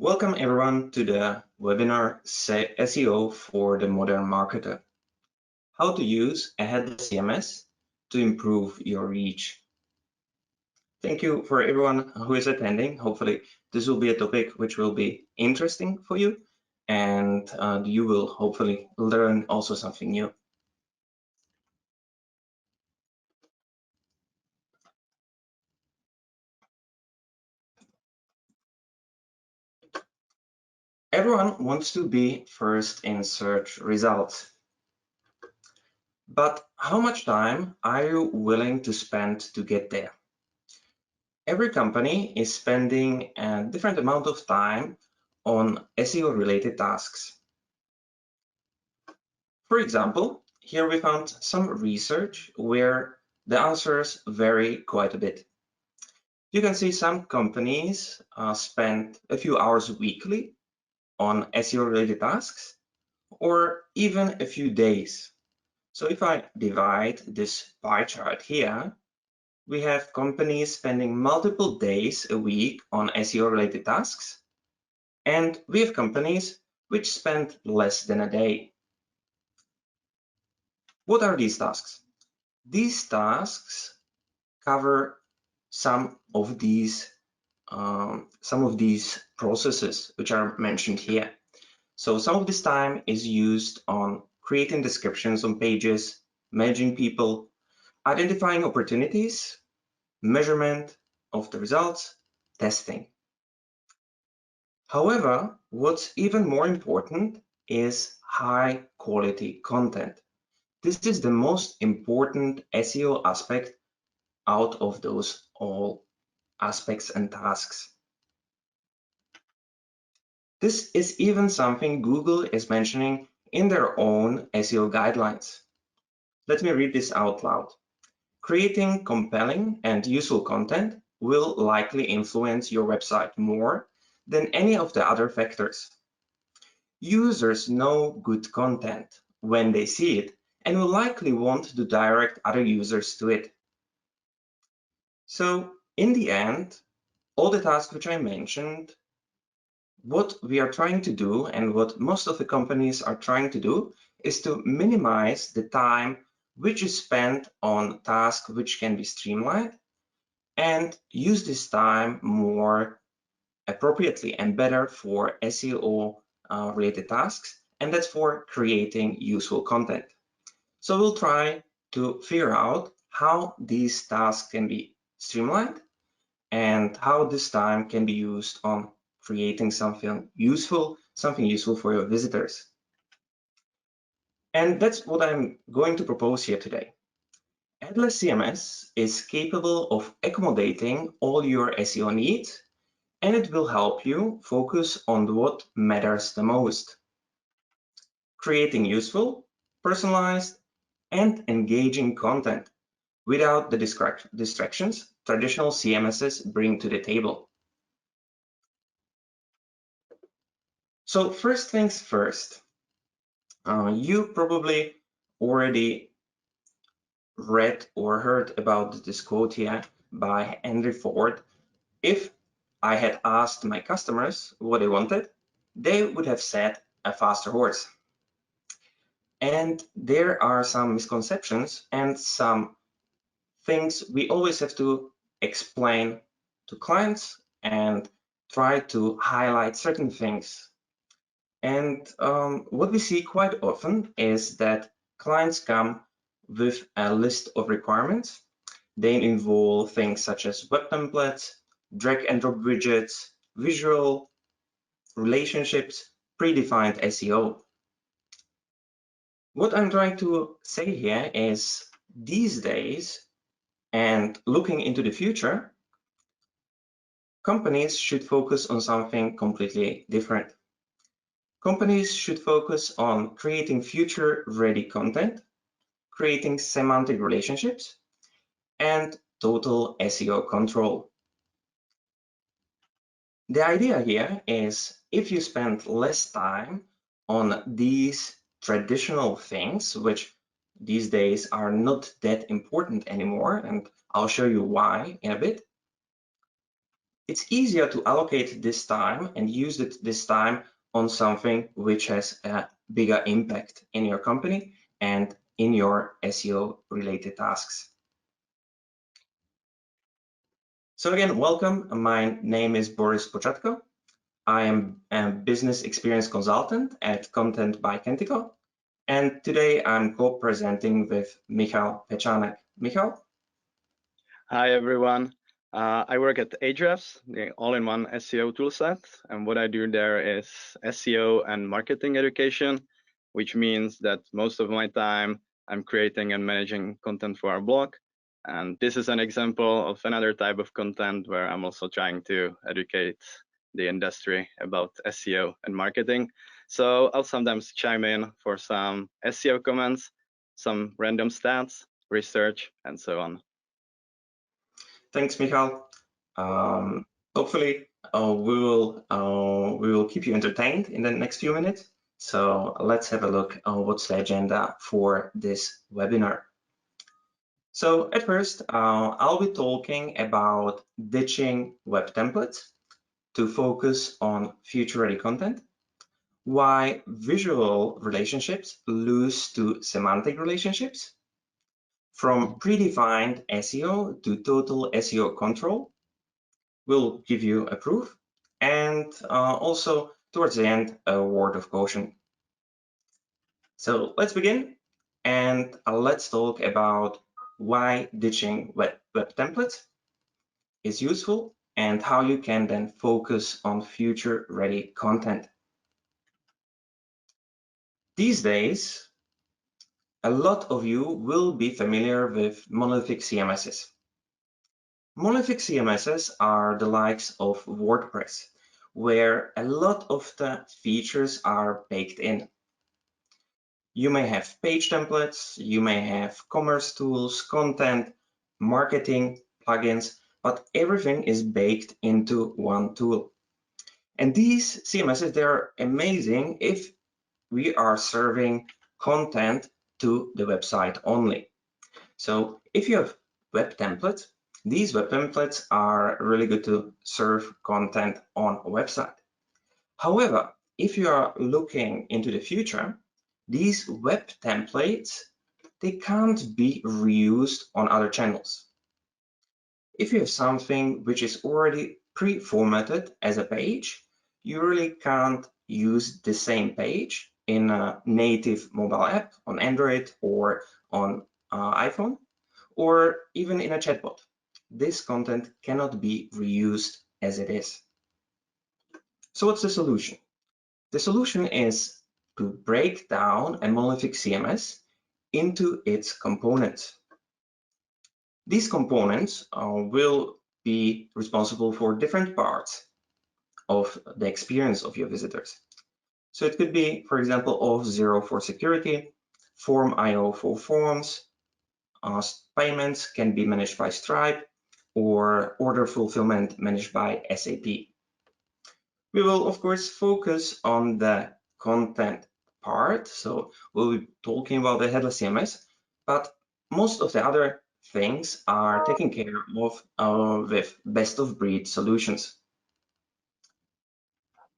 Welcome everyone to the webinar SEO for the Modern Marketer. How to use a headless CMS to improve your reach. Thank you for everyone who is attending. Hopefully this will be a topic which will be interesting for you and you will hopefully learn also something new. Everyone wants to be first in search results. But how much time are you willing to spend to get there? Every company is spending a different amount of time on SEO related tasks. For example, here we found some research where the answers vary quite a bit. You can see some companies spend a few hours weekly on SEO related tasks or even a few days. So if I divide this pie chart here, we have companies spending multiple days a week on SEO related tasks, and we have companies which spend less than a day. What are these tasks? These tasks cover some of these processes which are mentioned here. So some of this time is used on creating descriptions on pages, managing people, identifying opportunities, measurement of the results, testing. However, what's even more important is high quality content. This is the most important SEO aspect out of those all aspects and tasks. This is even something Google is mentioning in their own SEO guidelines. Let me read this out loud. Creating compelling and useful content will likely influence your website more than any of the other factors. Users know good content when they see it and will likely want to direct other users to it. So in the end, all the tasks which I mentioned, what we are trying to do and what most of the companies are trying to do is to minimize the time which is spent on tasks which can be streamlined and use this time more appropriately and better for SEO related tasks, and that's for creating useful content. So we'll try to figure out how these tasks can be streamlined and how this time can be used on creating something useful for your visitors. And that's what I'm going to propose here today. Headless CMS is capable of accommodating all your SEO needs, and it will help you focus on what matters the most. Creating useful, personalized, and engaging content without the distractions traditional CMSs bring to the table. So first things first, you probably already read or heard about this quote here by Henry Ford. If I had asked my customers what they wanted, they would have said a faster horse. And there are some misconceptions and some things we always have to explain to clients and try to highlight certain things. And what we see quite often is that clients come with a list of requirements. They involve things such as web templates, drag and drop widgets, visual, relationships, predefined SEO. What I'm trying to say here is these days and looking into the future, companies should focus on something completely different. Companies should focus on creating future-ready content, creating semantic relationships, and total SEO control. The idea here is if you spend less time on these traditional things, which these days are not that important anymore, and I'll show you why in a bit, It's easier to allocate this time and use this time on something which has a bigger impact in your company and in your SEO related tasks. So again, welcome. My name is Boris Pochatko. I am a business experience consultant at Content by Kentico. And today I'm co-presenting with Michal Pechanek. Michal? Hi, everyone. I work at Ahrefs, the all-in-one SEO toolset. And what I do there is SEO and marketing education, which means that most of my time I'm creating and managing content for our blog. And this is an example of another type of content where I'm also trying to educate the industry about SEO and marketing. So I'll sometimes chime in for some SEO comments, some random stats, research, and so on. Thanks, Michal. Hopefully, we will keep you entertained in the next few minutes. So let's have a look at what's the agenda for this webinar. So at first, I'll be talking about ditching web templates to focus on future-ready content, why visual relationships lose to semantic relationships, from predefined SEO to total SEO control. We'll give you a proof, and also towards the end, a word of caution. So let's begin, and let's talk about why ditching web templates is useful and how you can then focus on future-ready content. These days, a lot of you will be familiar with monolithic CMSs. Monolithic CMSs are the likes of WordPress, where a lot of the features are baked in. You may have page templates, you may have commerce tools, content, marketing, plugins, but everything is baked into one tool. And these CMSs, they're amazing if we are serving content to the website only. So if you have web templates, these web templates are really good to serve content on a website. However, if you are looking into the future, these web templates, they can't be reused on other channels. If you have something which is already pre-formatted as a page, you really can't use the same page in a native mobile app on Android or on iPhone, or even in a chatbot. This content cannot be reused as it is. So what's the solution? The solution is to break down a monolithic CMS into its components. These components will be responsible for different parts of the experience of your visitors. So it could be, for example, Auth0 for security, Form.io for forms, payments can be managed by Stripe, or order fulfillment managed by SAP. We will, of course, focus on the content part. So we'll be talking about the headless CMS, but most of the other things are taken care of with best of breed solutions.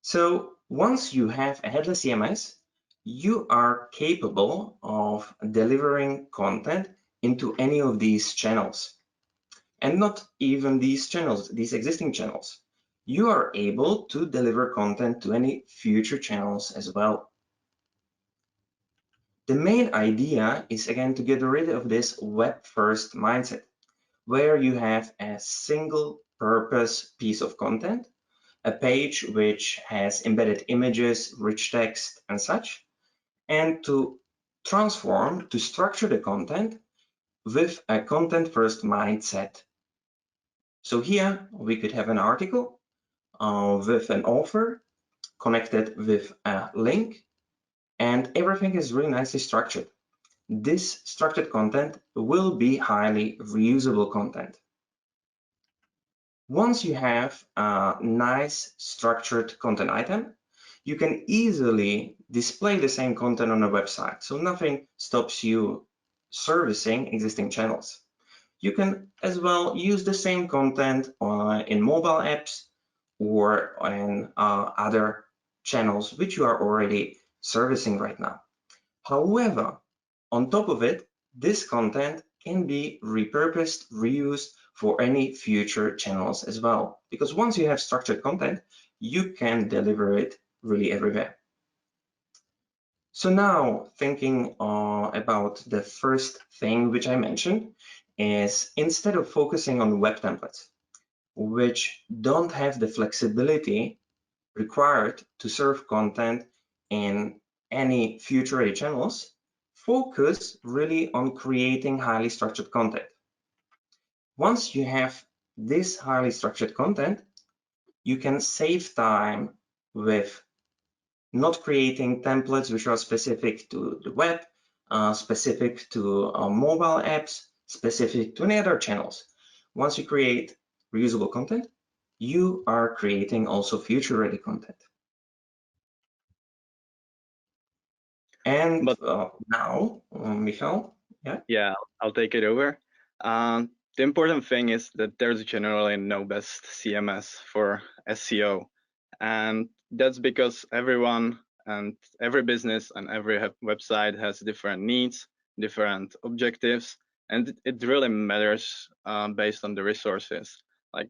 So once you have a headless CMS, you are capable of delivering content into any of these channels. And not even these channels, these existing channels. You are able to deliver content to any future channels as well. The main idea is again to get rid of this web-first mindset, where you have a single purpose piece of content, a page which has embedded images, rich text, and such, and to transform, to structure the content with a content-first mindset. So here we could have an article with an author connected with a link, and everything is really nicely structured. This structured content will be highly reusable content. Once you have a nice structured content item, you can easily display the same content on a website. So nothing stops you servicing existing channels. You can as well use the same content in mobile apps or in other channels which you are already servicing right now. However, on top of it, this content can be repurposed, reused for any future channels as well. Because once you have structured content, you can deliver it really everywhere. So now thinking about the first thing which I mentioned is instead of focusing on web templates, which don't have the flexibility required to serve content in any future ready channels, focus really on creating highly structured content. Once you have this highly structured content, you can save time with not creating templates which are specific to the web, specific to mobile apps, specific to any other channels. Once you create reusable content, you are creating also future-ready content. And now, Michal, yeah? Yeah, I'll take it over. The important thing is that there's generally no best CMS for SEO. And that's because everyone and every business and every website has different needs, different objectives, and it really matters based on the resources. Like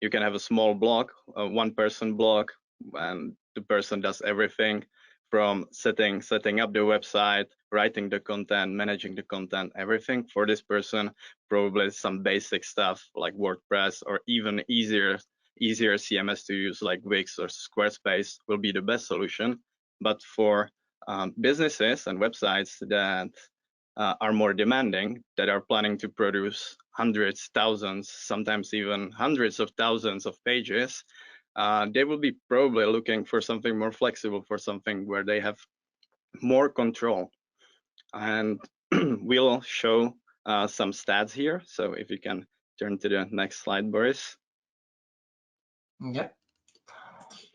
you can have a small blog, a one-person blog, and the person does everything from setting up the website, writing the content, managing the content, everything for this person. Probably some basic stuff like WordPress or even easier CMS to use like Wix or Squarespace will be the best solution. But for businesses and websites that are more demanding, that are planning to produce hundreds, thousands, sometimes even hundreds of thousands of pages, they will be probably looking for something more flexible, for something where they have more control. And we'll show some stats here. So if you can turn to the next slide, Boris. Yeah,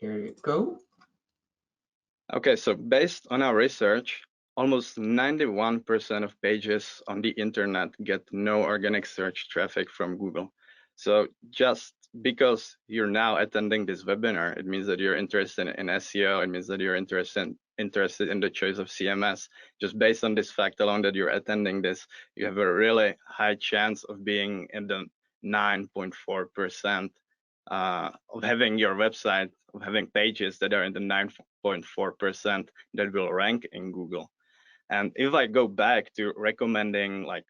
here you go. Okay, so based on our research, almost 91% of pages on the internet get no organic search traffic from Google. So just because you're now attending this webinar, it means that you're interested in SEO. It means that you're interested in the choice of CMS. Just based on this fact alone that you're attending this, you have a really high chance of being in the 9.4% of having your website, of having pages that are in the 9.4% that will rank in Google. And if I go back to recommending like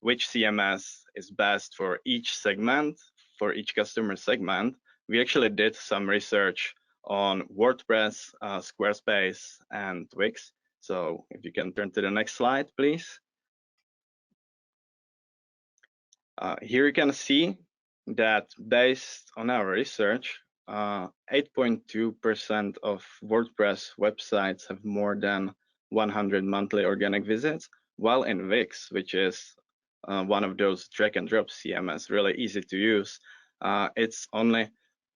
which CMS is best for each segment, for each customer segment, we actually did some research on WordPress, Squarespace, and Wix. So if you can turn to the next slide, please. Here you can see that based on our research, 8.2% of WordPress websites have more than 100 monthly organic visits, while in Wix, which is one of those drag and drop CMS, really easy to use, it's only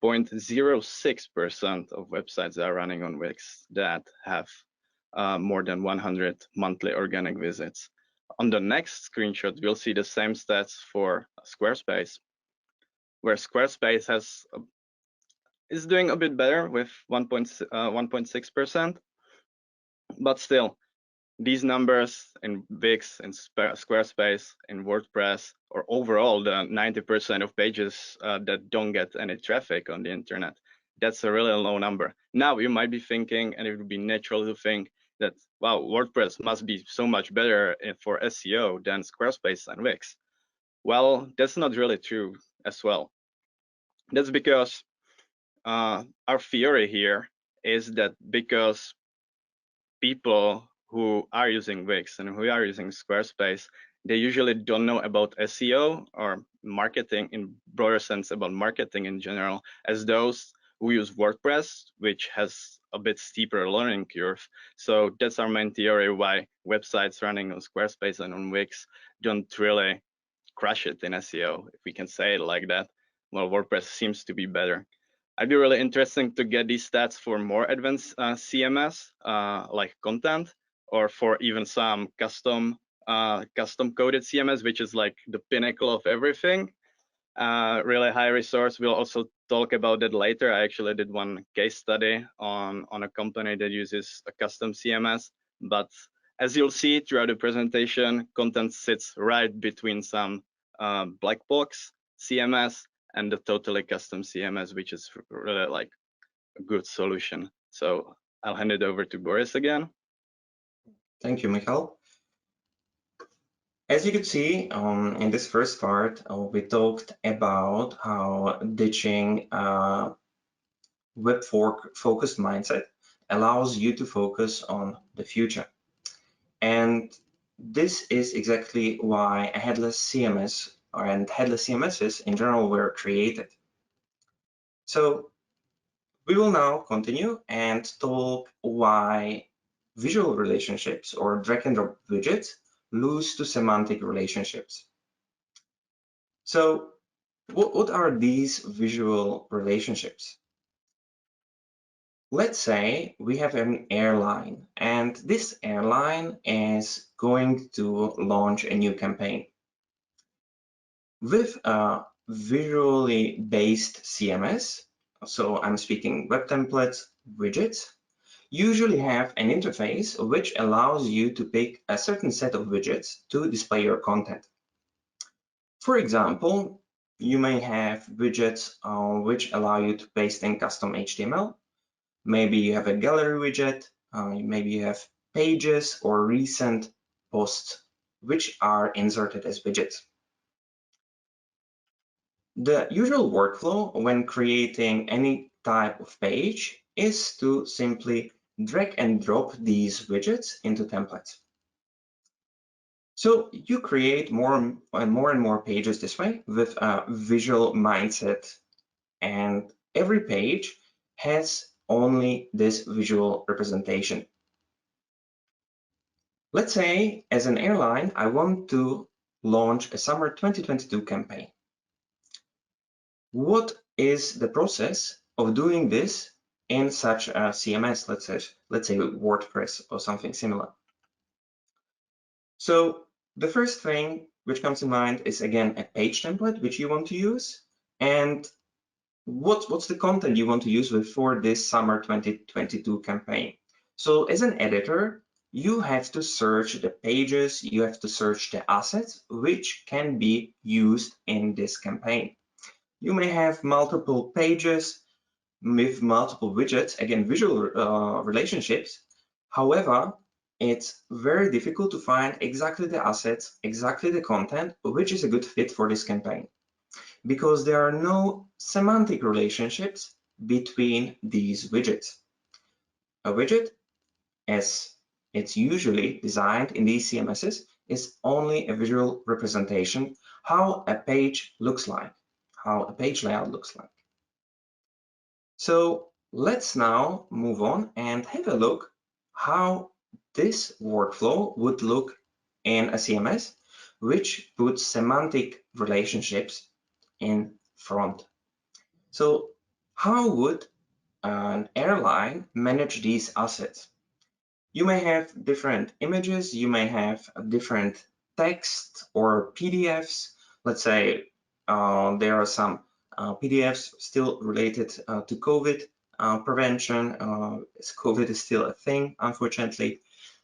0.06% of websites that are running on Wix that have more than 100 monthly organic visits. On the next screenshot, we'll see the same stats for Squarespace, where Squarespace is doing a bit better with 1.6%, but still, these numbers in Wix, in Squarespace, in WordPress, or overall the 90% of pages that don't get any traffic on the internet, that's a really low number. Now you might be thinking, and it would be natural to think that, wow, WordPress must be so much better for SEO than Squarespace and Wix. Well, that's not really true as well. That's because our theory here is that because people who are using Wix and who are using Squarespace, they usually don't know about SEO or marketing in broader sense, about marketing in general, as those who use WordPress, which has a bit steeper learning curve. So that's our main theory why websites running on Squarespace and on Wix don't really crush it in SEO, if we can say it like that. Well, WordPress seems to be better. I'd be really interested to get these stats for more advanced CMS, like content, or for even some custom custom coded CMS, which is like the pinnacle of everything. Really high resource. We'll also talk about that later. I actually did one case study on a company that uses a custom CMS, but as you'll see throughout the presentation, content sits right between some black box CMS and the totally custom CMS, which is really like a good solution. So I'll hand it over to Boris again. Thank you, Michal. As you could see in this first part, we talked about how ditching web-focused mindset allows you to focus on the future. And this is exactly why a headless CMS and headless CMSs in general were created. So we will now continue and talk why visual relationships or drag and drop widgets lose to semantic relationships. So what are these visual relationships? Let's say we have an airline and this airline is going to launch a new campaign. With a visually based CMS, so I'm speaking web templates, widgets, usually have an interface which allows you to pick a certain set of widgets to display your content. For example, you may have widgets which allow you to paste in custom HTML. Maybe you have a gallery widget, maybe you have pages or recent posts which are inserted as widgets. The usual workflow when creating any type of page is to simply drag and drop these widgets into templates. So you create more and more pages this way with a visual mindset, and every page has only this visual representation. Let's say as an airline, I want to launch a summer 2022 campaign. What is the process of doing this in such a CMS, let's say WordPress or something similar? So the first thing which comes to mind is again a page template which you want to use, and what's the content you want to use for this summer 2022 campaign. So as an editor, you have to search the pages, you have to search the assets which can be used in this campaign. You may have multiple pages with multiple widgets, again, visual relationships. However, it's very difficult to find exactly the assets, exactly the content, which is a good fit for this campaign, because there are no semantic relationships between these widgets. A widget, as it's usually designed in these CMSs, is only a visual representation, how a page looks like, how a page layout looks like. So let's now move on and have a look how this workflow would look in a CMS, which puts semantic relationships in front. So how would an airline manage these assets? You may have different images, you may have different text or PDFs. Let's say there are some PDFs still related to COVID prevention, as COVID is still a thing, unfortunately.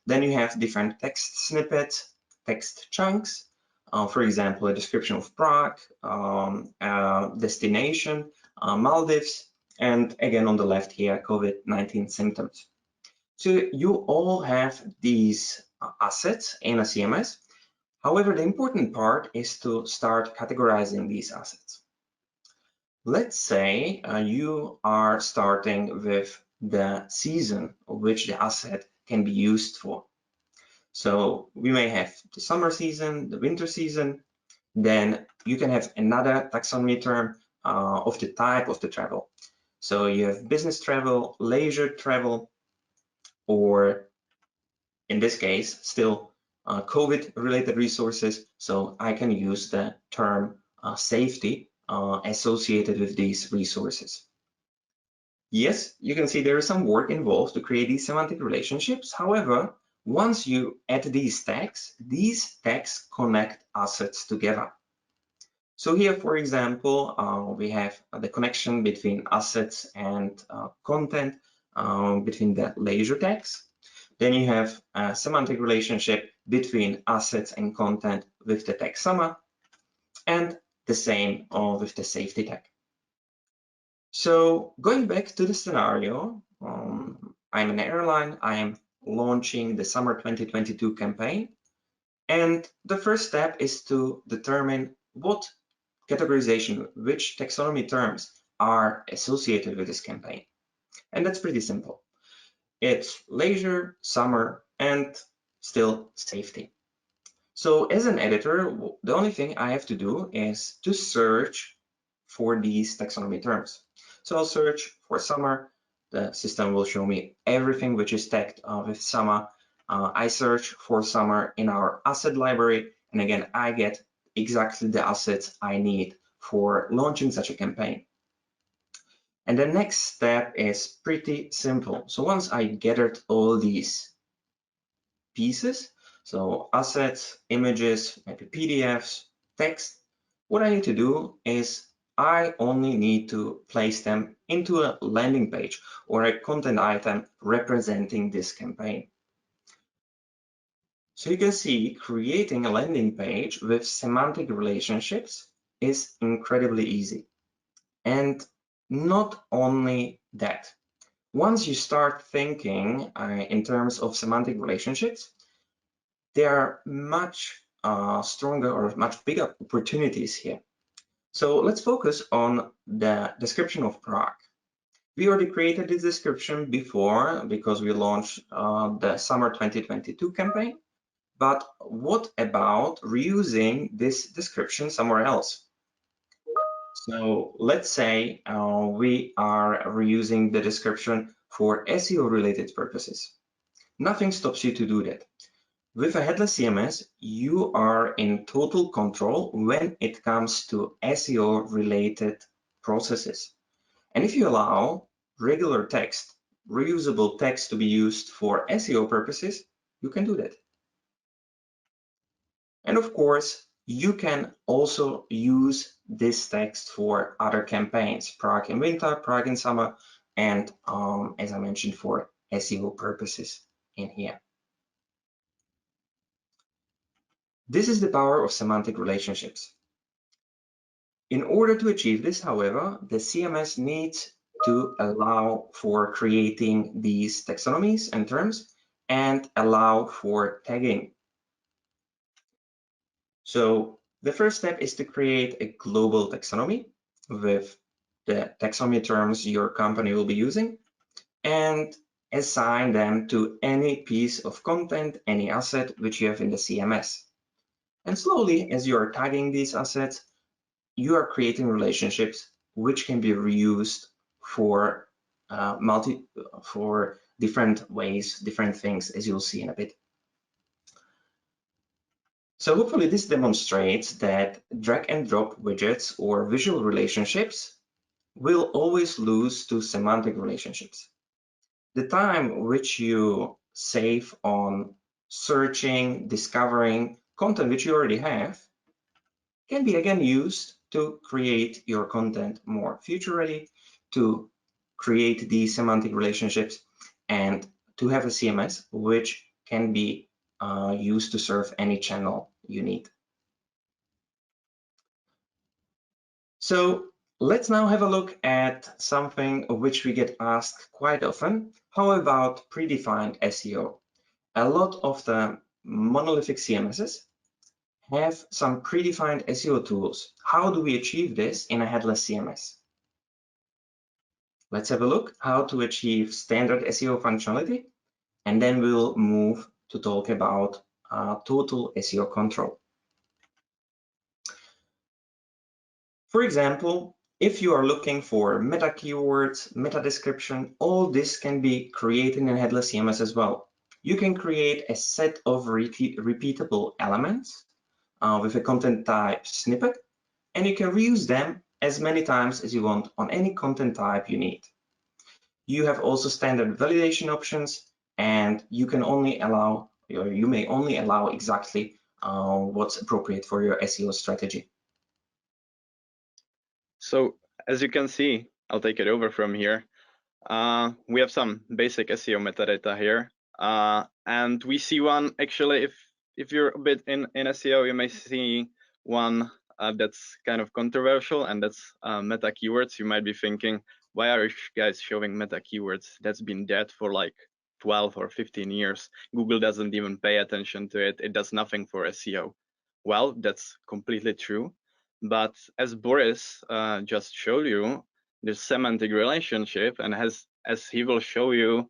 Then you have different text snippets, text chunks, for example, a description of Prague, destination, Maldives, and again on the left here, COVID-19 symptoms. So you all have these assets in a CMS. However, the important part is to start categorizing these assets. Let's say you are starting with the season of which the asset can be used for. So we may have the summer season, the winter season, then you can have another taxonomy term of the type of the travel. So you have business travel, leisure travel, or in this case, still COVID-related resources. So I can use the term safety associated with these resources. Yes, you can see there is some work involved to create these semantic relationships. However, once you add these tags connect assets together. So here, for example, we have the connection between assets and content between the leisure tags. Then you have a semantic relationship between assets and content with the tag summer, and the same with the safety tag. So going back to the scenario, I'm an airline, I am launching the summer 2022 campaign. And the first step is to determine what categorization, which taxonomy terms are associated with this campaign. And that's pretty simple. It's leisure, summer, and still safety. So as an editor, the only thing I have to do is to search for these taxonomy terms. So I'll search for summer. The system will show me everything which is tagged with summer. I search for summer in our asset library, and again, I get exactly the assets I need for launching such a campaign. And the next step is pretty simple. So once I gathered all these pieces, so assets, images, maybe PDFs, text, what I need to do is I only need to place them into a landing page or a content item representing this campaign. So you can see creating a landing page with semantic relationships is incredibly easy. And not only that, once you start thinking in terms of semantic relationships, there are much stronger or much bigger opportunities here. So let's focus on the description of Prague. We already created this description before because we launched the summer 2022 campaign. But what about reusing this description somewhere else? So let's say we are reusing the description for SEO related purposes. Nothing stops you to do that. With a headless CMS, you are in total control when it comes to SEO related processes. And if you allow regular text, reusable text to be used for SEO purposes, you can do that. And of course, you can also use this text for other campaigns, Prague in winter, Prague in summer, and as I mentioned, for SEO purposes in here. This is the power of semantic relationships. In order to achieve this, however, the CMS needs to allow for creating these taxonomies and terms and allow for tagging. So the first step is to create a global taxonomy with the taxonomy terms your company will be using and assign them to any piece of content, any asset which you have in the CMS. And slowly, as you are tagging these assets, you are creating relationships which can be reused for for different ways, different things, as you'll see in a bit. So hopefully this demonstrates that drag and drop widgets or visual relationships will always lose to semantic relationships. The time which you save on searching, discovering content which you already have can be again used to create your content more future ready, to create these semantic relationships, and to have a CMS which can be used to serve any channel you need. So let's now have a look at something of which we get asked quite often. How about predefined SEO? A lot of the monolithic CMSs have some predefined SEO tools. How do we achieve this in a headless CMS? Let's have a look how to achieve standard SEO functionality, and then we'll move to talk about total SEO control. For example, if you are looking for meta keywords, meta description, all this can be created in Headless CMS as well. You can create a set of repeatable elements with a content type snippet, and you can reuse them as many times as you want on any content type you need. You have also standard validation options, and you can only allow You may only allow exactly what's appropriate for your SEO strategy. So as you can see, I'll take it over from here. We have some basic SEO metadata here, and we see one actually. If you're a bit in SEO, you may see one that's kind of controversial, and that's meta keywords. You might be thinking, why are you guys showing meta keywords? That's been dead for like 12 or 15 years. Google doesn't even pay attention to it. It does nothing for SEO. Well, that's completely true. But as Boris just showed you, the semantic relationship, and as he will show you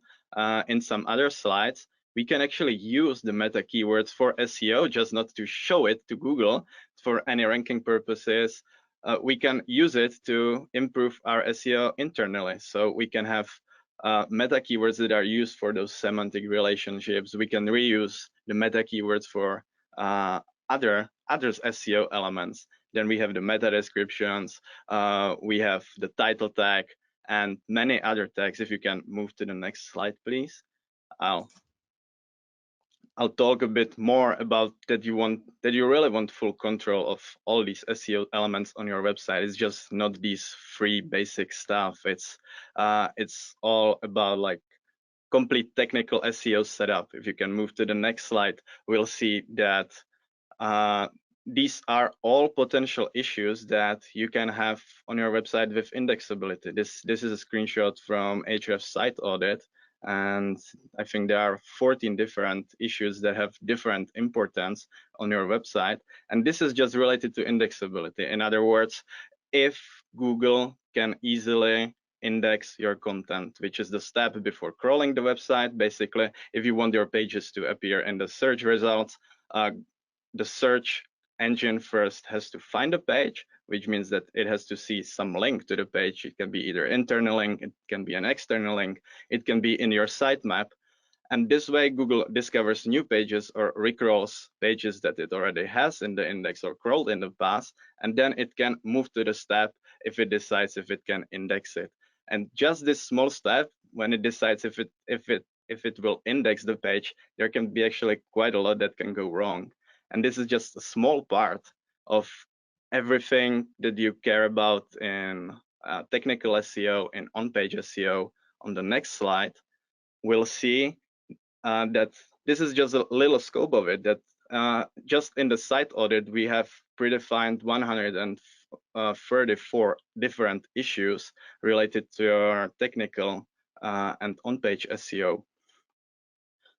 in some other slides, we can actually use the meta keywords for SEO, just not to show it to Google for any ranking purposes. We can use it to improve our SEO internally. So we can have meta keywords that are used for those semantic relationships. We can reuse the meta keywords for others SEO elements. Then we have the meta descriptions, we have the title tag, and many other tags. If you can move to the next slide, please. I'll talk a bit more about that you really want full control of all these SEO elements on your website. It's just not these free basic stuff. It's all about like complete technical SEO setup. If you can move to the next slide, we'll see that these are all potential issues that you can have on your website with indexability. This is a screenshot from Ahrefs site audit, and I think there are 14 different issues that have different importance on your website, and this is just related to indexability. In other words, if Google can easily index your content, which is the step before crawling the website. Basically, if you want your pages to appear in the search results, the search engine first has to find a page, which means that it has to see some link to the page. It can be either internal link, it can be an external link, it can be in your sitemap. And this way, Google discovers new pages or recrawls pages that it already has in the index or crawled in the past, and then it can move to the step if it decides if it can index it. And just this small step, when it decides if it will index the page, there can be actually quite a lot that can go wrong. And this is just a small part of everything that you care about in technical SEO and on-page SEO. On the next slide, we'll see that this is just a little scope of it, that just in the site audit, we have predefined 134 different issues related to our technical and on-page SEO.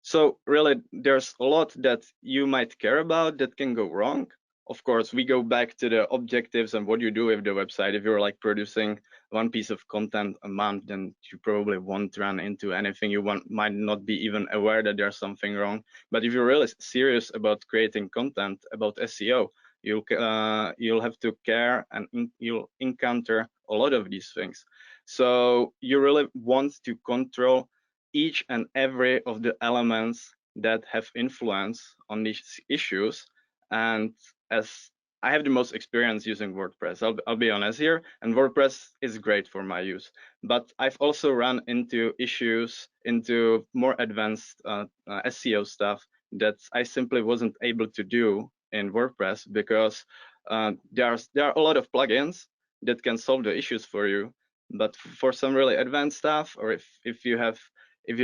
So really, there's a lot that you might care about that can go wrong. Of course, we go back to the objectives and what you do with the website. If you're like producing one piece of content a month, then you probably won't run into anything. You might not be even aware that there's something wrong. But if you're really serious about creating content about SEO, you'll have to care, and you'll encounter a lot of these things. So you really want to control each and every of the elements that have influence on these issues. And as I have the most experience using WordPress, I'll be honest here, and WordPress is great for my use. But I've also run into issues, into more advanced SEO stuff that I simply wasn't able to do in WordPress because there are a lot of plugins that can solve the issues for you. But for some really advanced stuff, or if you have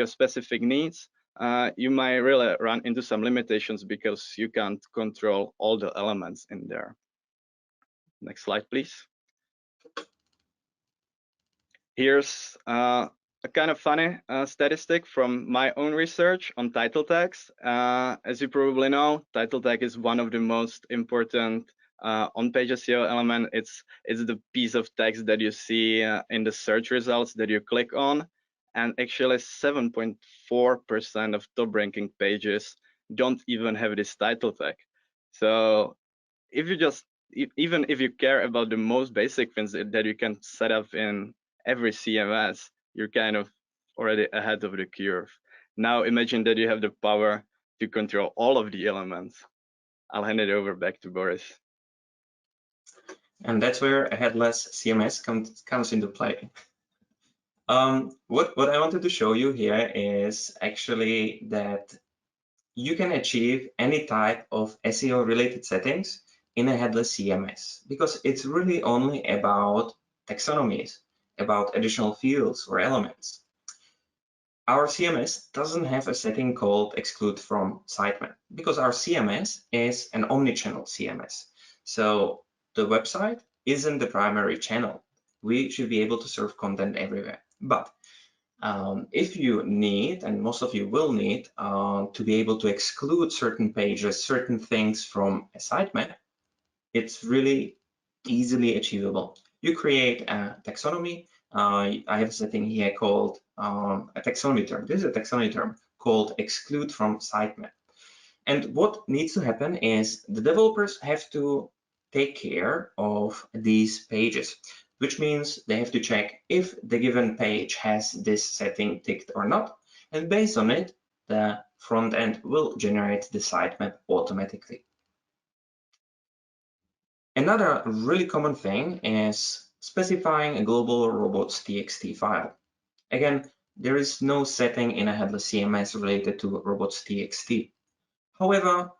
specific needs, you might really run into some limitations because you can't control all the elements in there. Next slide, please. Here's a kind of funny statistic from my own research on title tags. As you probably know, title tag is one of the most important on-page SEO element. It's the piece of text that you see in the search results that you click on. And actually 7.4% of top ranking pages don't even have this title tag. So if you just, even if you care about the most basic things that you can set up in every CMS, you're kind of already ahead of the curve. Now imagine that you have the power to control all of the elements. I'll hand it over back to Boris. And that's where a headless CMS comes into play. What I wanted to show you here is actually that you can achieve any type of SEO related settings in a headless CMS because it's really only about taxonomies, about additional fields or elements. Our CMS doesn't have a setting called Exclude from Sitemap because our CMS is an omnichannel CMS. So the website isn't the primary channel. We should be able to serve content everywhere. But if you need, and most of you will need, to be able to exclude certain pages, certain things from a sitemap, it's really easily achievable. You create a taxonomy. I have a setting here called a taxonomy term. This is a taxonomy term called exclude from sitemap. And what needs to happen is the developers have to take care of these pages, which means they have to check if the given page has this setting ticked or not. And based on it, the front end will generate the sitemap automatically. Another really common thing is specifying a global robots.txt file. Again, there is no setting in a headless CMS related to robots.txt. However,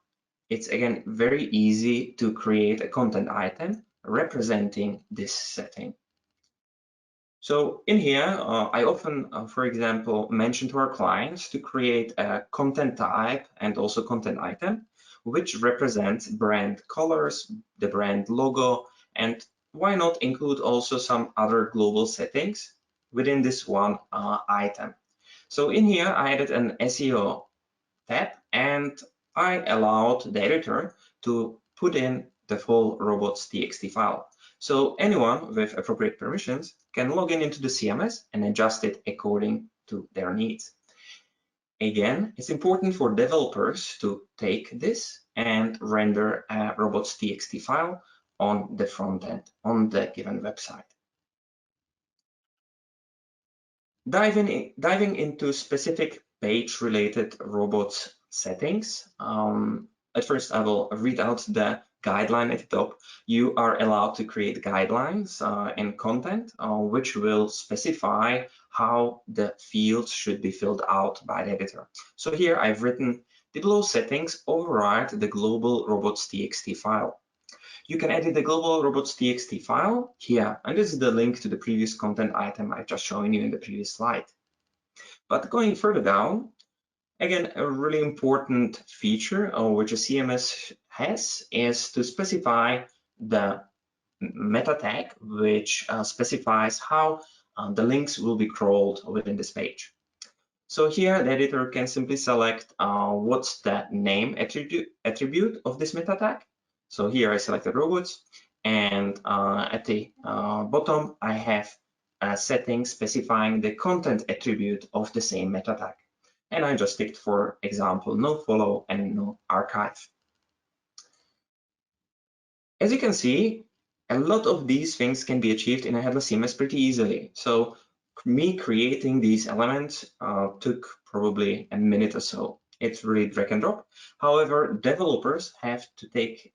it's again very easy to create a content item representing this setting. So in here, I often, for example, mention to our clients to create a content type and also content item, which represents brand colors, the brand logo, and why not include also some other global settings within this one item. So in here, I added an SEO tab and I allowed the editor to put in the full robots.txt file. So anyone with appropriate permissions can log in into the CMS and adjust it according to their needs. Again, it's important for developers to take this and render a robots.txt file on the front end, on the given website. Diving into specific page-related robots settings. At first, I will read out the guideline at the top. You are allowed to create guidelines and content, which will specify how the fields should be filled out by the editor. So here I've written the below settings override the global robots.txt file. You can edit the global robots.txt file here, and this is the link to the previous content item I've just shown you in the previous slide. But going further down, again, a really important feature which a CMS has is to specify the meta tag, which specifies how the links will be crawled within this page. So here, the editor can simply select what's the name attribute of this meta tag. So here I selected robots, and at the bottom, I have a setting specifying the content attribute of the same meta tag. And I just ticked, for example, no follow and no archive. As you can see, a lot of these things can be achieved in a headless CMS pretty easily. So me creating these elements took probably a minute or so. It's really drag and drop. However, developers have to take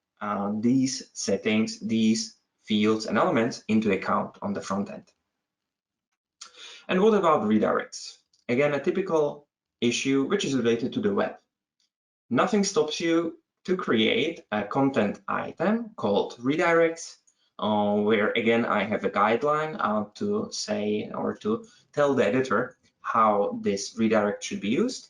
these settings, these fields and elements into account on the front end. And what about redirects? Again, a typical issue which is related to the web. Nothing stops you to create a content item called redirects, where again I have a guideline to say or to tell the editor how this redirect should be used.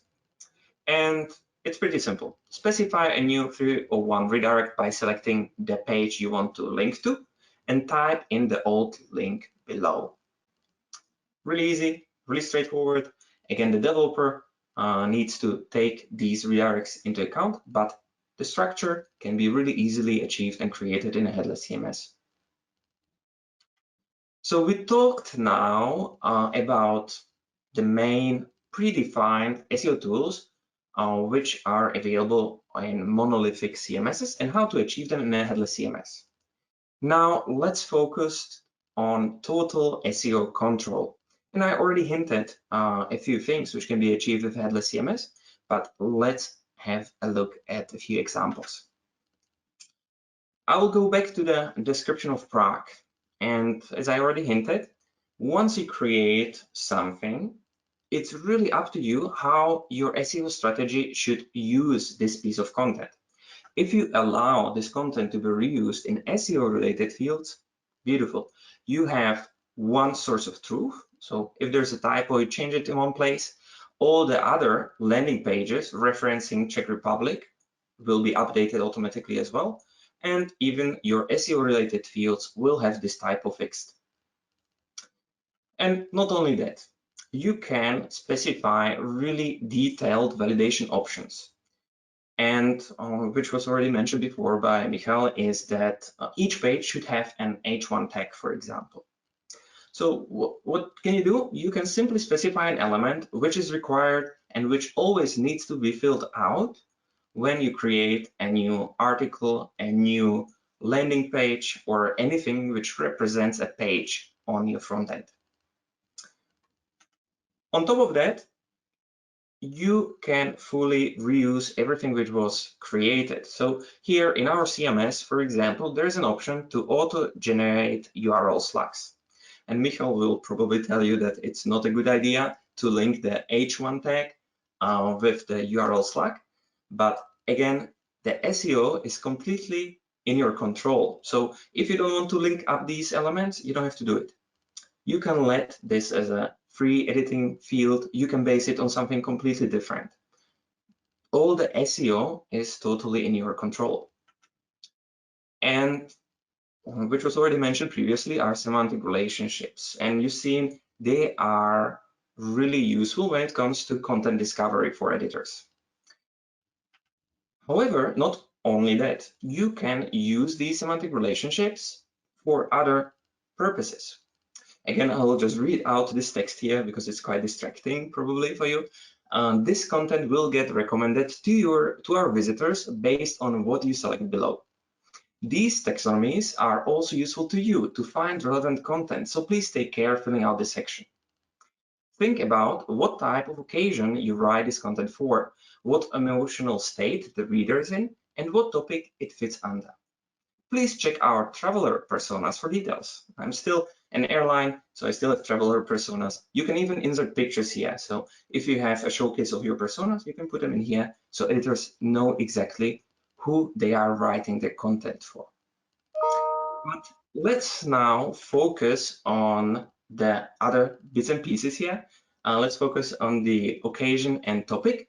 And it's pretty simple. Specify a new 301 redirect by selecting the page you want to link to and type in the old link below. Really easy, really straightforward. Again, the developer needs to take these redirects into account, but the structure can be really easily achieved and created in a headless CMS. So we talked now about the main predefined SEO tools which are available in monolithic CMSs and how to achieve them in a headless CMS. Now let's focus on total SEO control. And I already hinted a few things which can be achieved with headless CMS, but let's have a look at a few examples. I will go back to the description of Prague. And as I already hinted, once you create something, it's really up to you how your SEO strategy should use this piece of content. If you allow this content to be reused in SEO related fields, beautiful. You have one source of truth. So if there's a typo, you change it in one place. All the other landing pages referencing Czech Republic will be updated automatically as well. And even your SEO related fields will have this typo fixed. And not only that, you can specify really detailed validation options. And which was already mentioned before by Michal, is that each page should have an H1 tag, for example. So what can you do? You can simply specify an element which is required and which always needs to be filled out when you create a new article, a new landing page, or anything which represents a page on your front end. On top of that, you can fully reuse everything which was created. So here in our CMS, for example, there's an option to auto-generate URL slugs. And Michal will probably tell you that it's not a good idea to link the H1 tag with the URL slug. But again, the SEO is completely in your control. So if you don't want to link up these elements, you don't have to do it. You can let this as a free editing field. You can base it on something completely different. All the SEO is totally in your control. And which was already mentioned previously, are semantic relationships. And you've seen they are really useful when it comes to content discovery for editors. However, not only that, you can use these semantic relationships for other purposes. Again, I will just read out this text here because it's quite distracting probably for you. This content will get recommended to our visitors based on what you select below. These taxonomies are also useful to you to find relevant content, so please take care filling out this section. Think about what type of occasion you write this content for, what emotional state the reader is in, and what topic it fits under. Please check our traveler personas for details. I'm still an airline, so I still have traveler personas. You can even insert pictures here. So if you have a showcase of your personas, you can put them in here so editors know exactly who they are writing the content for. But let's now focus on the other bits and pieces here. Let's focus on the occasion and topic.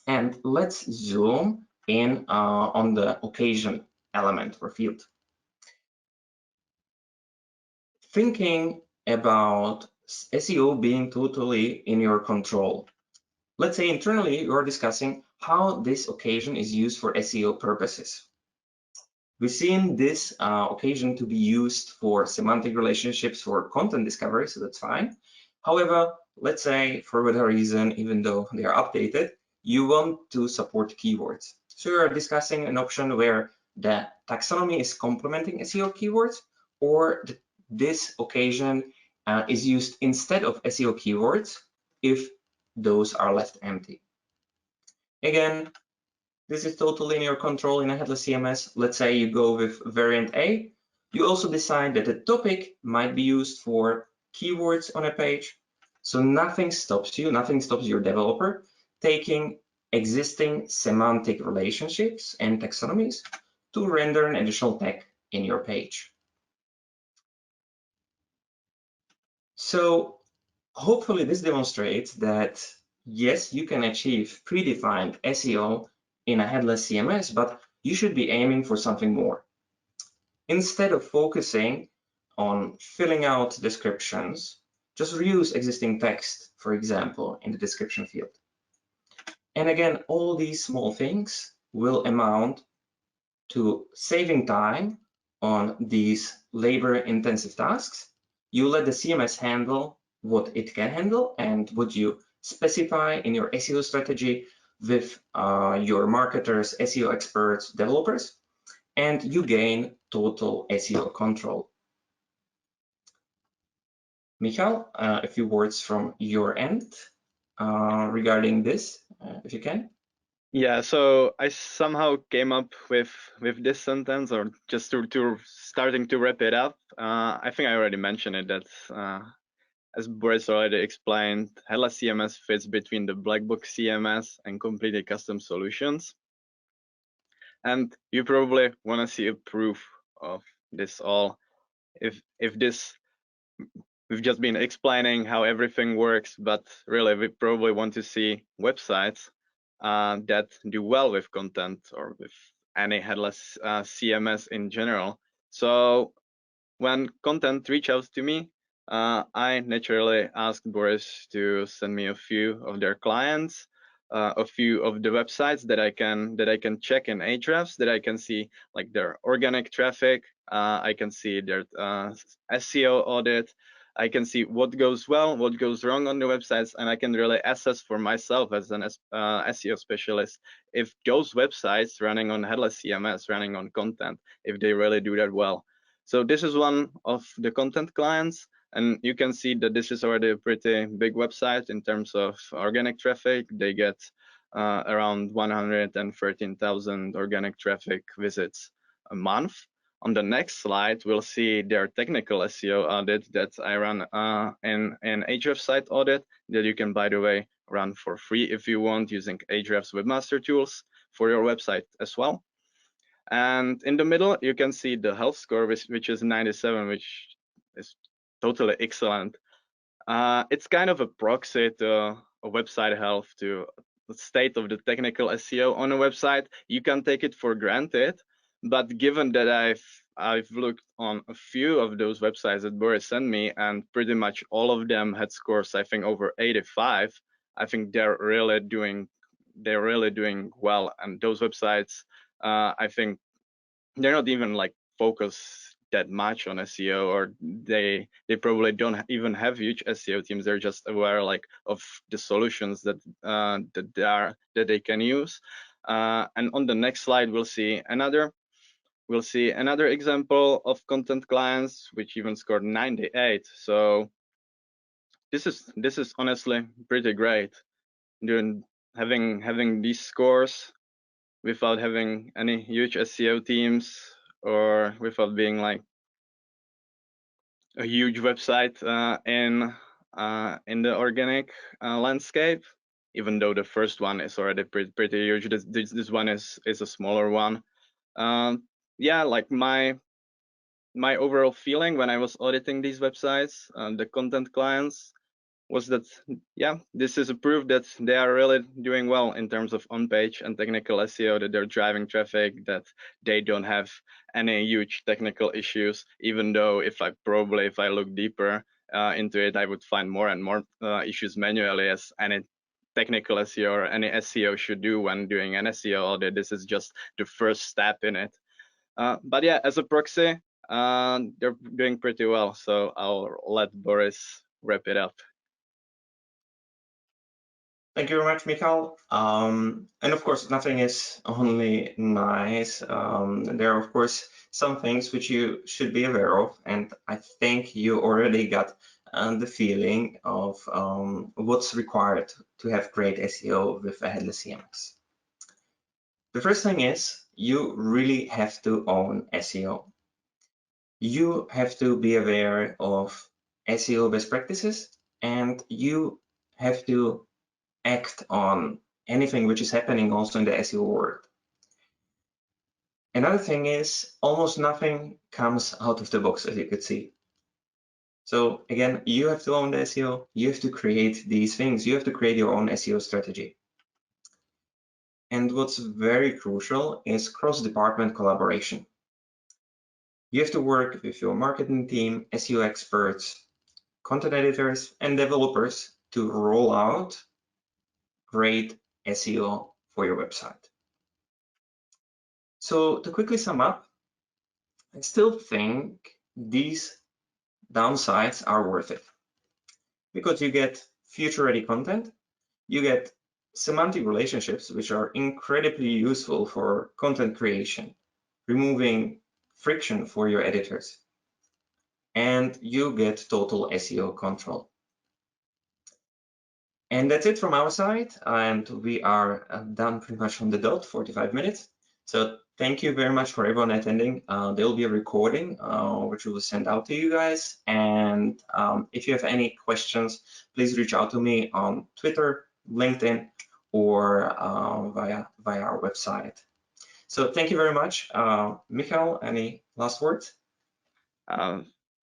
And let's zoom in on the occasion element or field. Thinking about SEO being totally in your control. Let's say internally you are discussing how this occasion is used for SEO purposes. We've seen this occasion to be used for semantic relationships for content discovery, so that's fine. However, let's say for whatever reason, even though they are updated, you want to support keywords. So you're discussing an option where the taxonomy is complementing SEO keywords, or this occasion is used instead of SEO keywords if those are left empty. Again, this is totally in your control in a headless CMS. Let's say you go with variant A. You also decide that the topic might be used for keywords on a page. So nothing stops you, nothing stops your developer taking existing semantic relationships and taxonomies to render an additional tag in your page. So hopefully this demonstrates that yes, you can achieve predefined SEO in a headless CMS, but you should be aiming for something more. Instead of focusing on filling out descriptions, just reuse existing text, for example, in the description field. And again, all these small things will amount to saving time on these labor-intensive tasks. You let the CMS handle what it can handle and what you specify in your SEO strategy with your marketers, SEO experts, developers, and you gain total SEO control. Michal, a few words from your end regarding this, if you can. Yeah, so I somehow came up with this sentence, or just to starting to wrap it up. I think I already mentioned it. That's as Boris already explained, Headless CMS fits between the black box CMS and completely custom solutions. And you probably want to see a proof of this all. If this, we've just been explaining how everything works, but really we probably want to see websites that do well with content or with any headless CMS in general. So when content reaches out to me, I naturally asked Boris to send me a few of their clients, a few of the websites that I can check in Ahrefs, that I can see like their organic traffic, I can see their SEO audit, I can see what goes well, what goes wrong on the websites, and I can really assess for myself as an SEO specialist if those websites running on Headless CMS, running on content, if they really do that well. So this is one of the content clients, and you can see that this is already a pretty big website in terms of organic traffic. They get around 113,000 organic traffic visits a month. On the next slide, we'll see their technical SEO audit that I run in Ahrefs site audit that you can, by the way, run for free if you want using Ahrefs Webmaster Tools for your website as well. And in the middle, you can see the health score, which is 97, which is totally excellent. It's kind of a proxy to a website health, to the state of the technical SEO on a website. You can take it for granted, but given that I've looked on a few of those websites that Boris sent me, and pretty much all of them had scores, I think, over 85. I think they're really doing well, and those websites, I think they're not even like focused that much on SEO, or they probably don't even have huge SEO teams. They're just aware like of the solutions that they can use. And on the next slide, we'll see another example of content clients which even scored 98. So this is honestly pretty great. Having these scores without having any huge SEO teams, or without being like a huge website in the organic landscape. Even though the first one is already pretty huge, this one is a smaller one. Yeah, like my overall feeling when I was auditing these websites, the content clients, was that, yeah, this is a proof that they are really doing well in terms of on-page and technical SEO, that they're driving traffic, that they don't have any huge technical issues, even though if I look deeper into it, I would find more and more issues manually, as any technical SEO or any SEO should do when doing an SEO audit. This is just the first step in it. But yeah, as a proxy, they're doing pretty well. So I'll let Boris wrap it up. Thank you very much, Mikhail. And of course, nothing is only nice. There are, of course, some things which you should be aware of, and I think you already got the feeling of what's required to have great SEO with a headless CMS. The first thing is you really have to own SEO. You have to be aware of SEO best practices, and you have to act on anything which is happening also in the SEO world. Another thing is almost nothing comes out of the box, as you could see. So again, you have to own the SEO, you have to create these things, you have to create your own SEO strategy. And what's very crucial is cross-department collaboration. You have to work with your marketing team, SEO experts, content editors, and developers to roll out great SEO for your website. So to quickly sum up, I still think these downsides are worth it, because you get future-ready content, you get semantic relationships, which are incredibly useful for content creation, removing friction for your editors, and you get total SEO control. And that's it from our side, and we are done pretty much on the dot, 45 minutes. So Thank you very much for everyone attending. There will be a recording which we will send out to you guys. And if you have any questions, please reach out to me on Twitter, LinkedIn, or via our website. So thank you very much. Michael, any last words?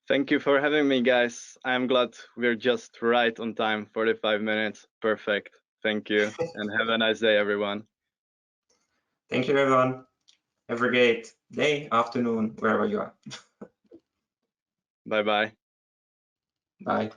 Thank you for having me, guys. I'm glad we're just right on time, 45 minutes. Perfect. Thank you. And have a nice day, everyone. Thank you, everyone. Have a great day, afternoon, wherever you are. Bye-bye. Bye.